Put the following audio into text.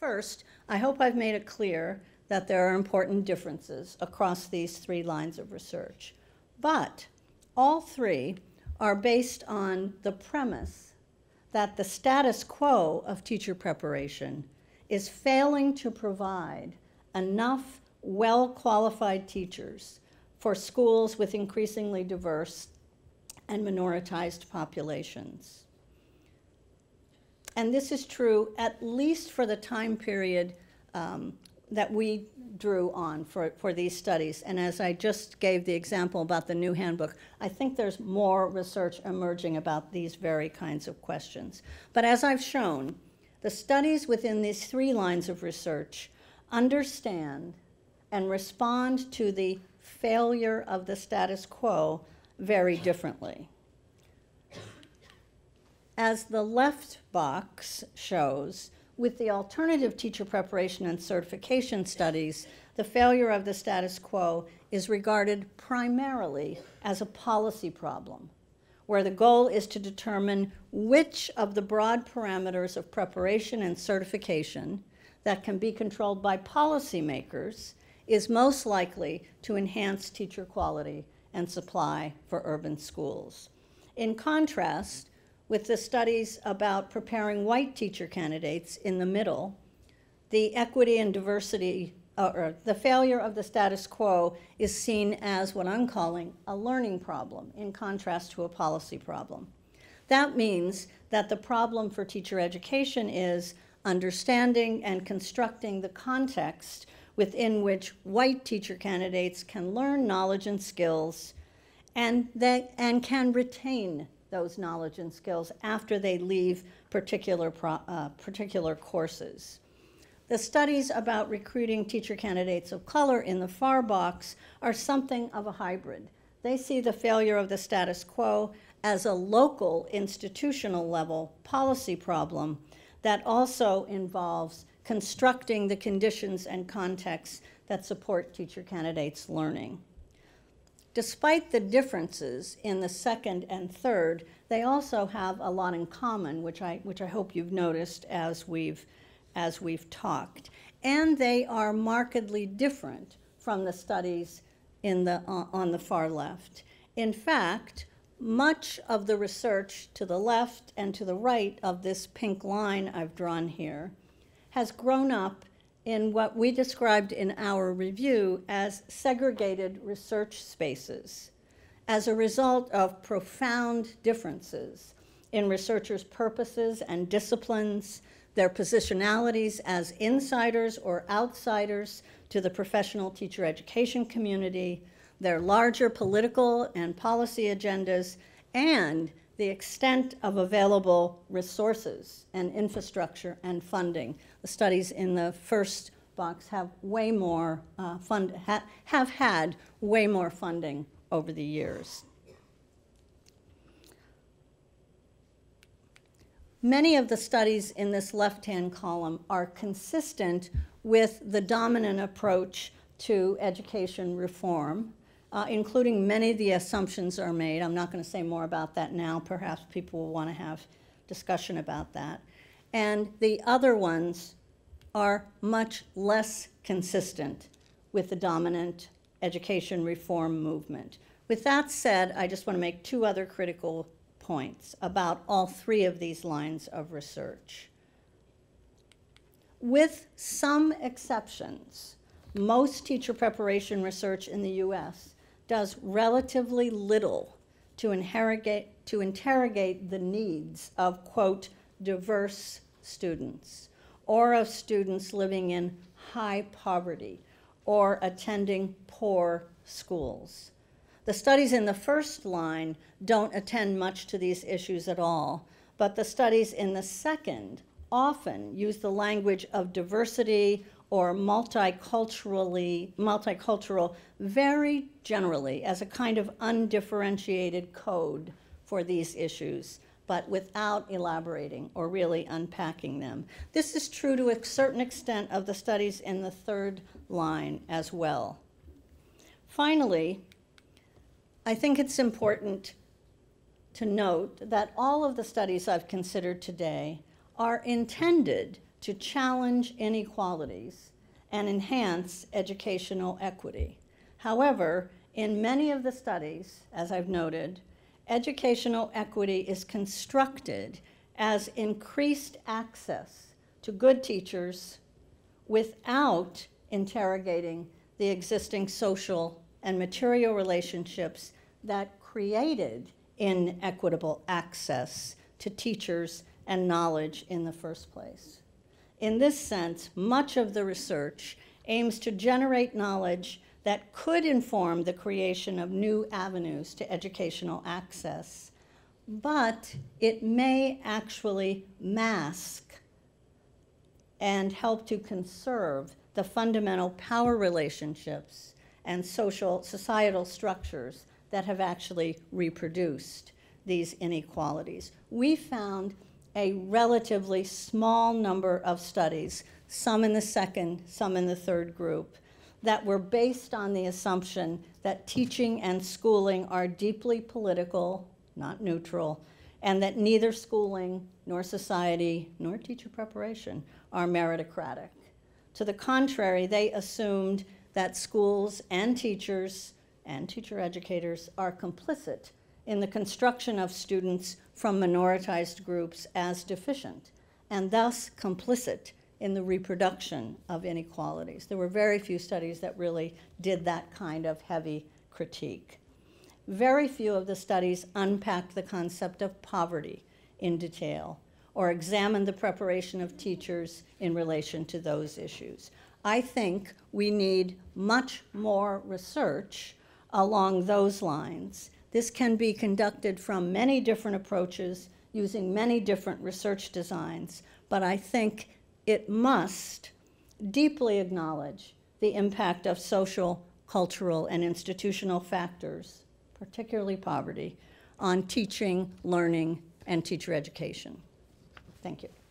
First, I hope I've made it clear that there are important differences across these three lines of research. But all three are based on the premise that the status quo of teacher preparation is failing to provide enough well-qualified teachers for schools with increasingly diverse and minoritized populations. And this is true at least for the time period that we drew on for these studies. And as I just gave the example about the new handbook, I think there's more research emerging about these very kinds of questions. But as I've shown, the studies within these three lines of research understand and respond to the failure of the status quo very differently. As the left box shows, with the alternative teacher preparation and certification studies, the failure of the status quo is regarded primarily as a policy problem, where the goal is to determine which of the broad parameters of preparation and certification that can be controlled by policymakers is most likely to enhance teacher quality and supply for urban schools. In contrast, with the studies about preparing white teacher candidates in the middle, the equity and diversity, or the failure of the status quo is seen as what I'm calling a learning problem, in contrast to a policy problem. That means that the problem for teacher education is understanding and constructing the context within which white teacher candidates can learn knowledge and skills and can retain those knowledge and skills after they leave particular courses. The studies about recruiting teacher candidates of color in the far box are something of a hybrid. They see the failure of the status quo as a local institutional level policy problem that also involves constructing the conditions and contexts that support teacher candidates' learning. Despite the differences in the second and third, they also have a lot in common, which I hope you've noticed as we've talked. And they are markedly different from the studies on the far left. In fact, much of the research to the left and to the right of this pink line I've drawn here has grown up in what we described in our review as segregated research spaces as a result of profound differences in researchers' purposes and disciplines, their positionalities as insiders or outsiders to the professional teacher education community, their larger political and policy agendas, and the extent of available resources and infrastructure and funding. The studies in the first box have way more have had way more funding over the years. Many of the studies in this left-hand column are consistent with the dominant approach to education reform, including many of the assumptions are made. I'm not going to say more about that now. Perhaps people will want to have discussion about that. And the other ones are much less consistent with the dominant education reform movement. With that said, I just want to make two other critical points about all three of these lines of research. With some exceptions, most teacher preparation research in the US does relatively little to interrogate the needs of, quote, diverse students, or of students living in high poverty or attending poor schools. The studies in the first line don't attend much to these issues at all, but the studies in the second often use the language of diversity or multicultural very generally as a kind of undifferentiated code for these issues, but without elaborating or really unpacking them. This is true to a certain extent of the studies in the third line as well. Finally, I think it's important to note that all of the studies I've considered today are intended to challenge inequalities and enhance educational equity. However, in many of the studies, as I've noted, educational equity is constructed as increased access to good teachers without interrogating the existing social and material relationships that created inequitable access to teachers and knowledge in the first place. In this sense, much of the research aims to generate knowledge that could inform the creation of new avenues to educational access, but it may actually mask and help to conserve the fundamental power relationships and societal structures that have actually reproduced these inequalities. We found a relatively small number of studies, some in the second, some in the third group, that were based on the assumption that teaching and schooling are deeply political, not neutral, and that neither schooling nor society nor teacher preparation are meritocratic. To the contrary, they assumed that schools and teacher educators are complicit in the construction of students from minoritized groups as deficient, and thus complicit in the reproduction of inequalities. There were very few studies that really did that kind of heavy critique. Very few of the studies unpacked the concept of poverty in detail or examined the preparation of teachers in relation to those issues. I think we need much more research along those lines. This can be conducted from many different approaches using many different research designs, but I think it must deeply acknowledge the impact of social, cultural, and institutional factors, particularly poverty, on teaching, learning, and teacher education. Thank you.